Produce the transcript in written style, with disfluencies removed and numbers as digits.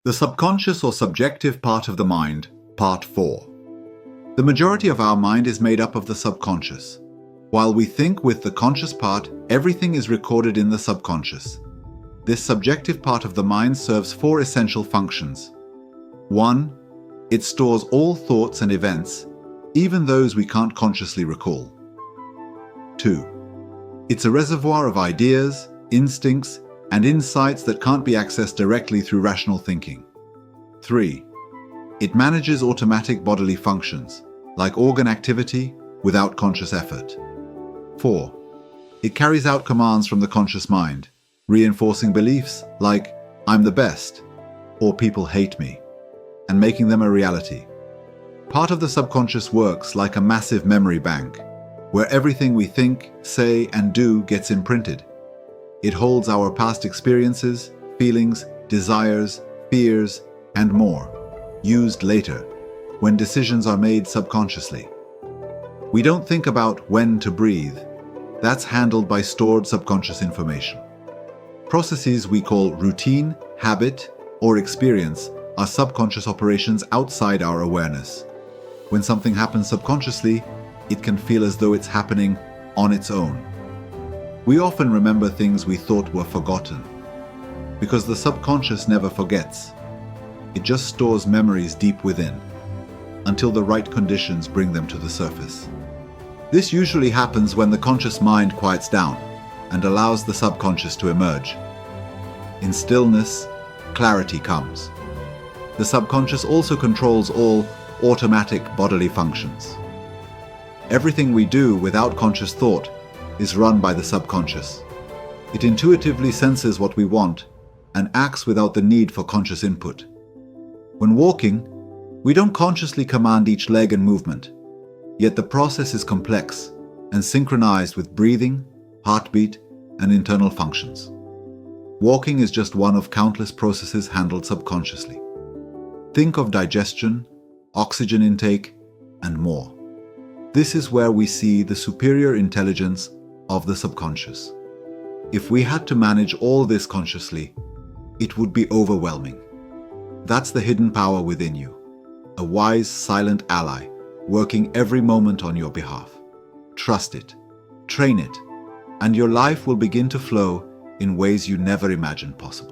The subconscious or subjective part of the mind, Part 4. The majority of our mind is made up of the subconscious. While we think with the conscious part, everything is recorded in the subconscious. This subjective part of the mind serves four essential functions. 1. It stores all thoughts and events, even those we can't consciously recall. 2. It's a reservoir of ideas, instincts, and insights that can't be accessed directly through rational thinking. 3. It manages automatic bodily functions, like organ activity, without conscious effort. 4. It carries out commands from the conscious mind, reinforcing beliefs like, "I'm the best," or "people hate me," and making them a reality. Part of the subconscious works like a massive memory bank, where everything we think, say, and do gets imprinted. It holds our past experiences, feelings, desires, fears, and more, used later, when decisions are made subconsciously. We don't think about when to breathe. That's handled by stored subconscious information. Processes we call routine, habit, or experience are subconscious operations outside our awareness. When something happens subconsciously, it can feel as though it's happening on its own. We often remember things we thought were forgotten, because the subconscious never forgets. It just stores memories deep within, until the right conditions bring them to the surface. This usually happens when the conscious mind quiets down and allows the subconscious to emerge. In stillness, clarity comes. The subconscious also controls all automatic bodily functions. Everything we do without conscious thought is run by the subconscious. It intuitively senses what we want and acts without the need for conscious input. When walking, we don't consciously command each leg and movement, yet the process is complex and synchronized with breathing, heartbeat, and internal functions. Walking is just one of countless processes handled subconsciously. Think of digestion, oxygen intake, and more. This is where we see the superior intelligence of the subconscious. If we had to manage all this consciously, it would be overwhelming. That's the hidden power within you, a wise, silent ally working every moment on your behalf. Trust it, train it, and your life will begin to flow in ways you never imagined possible.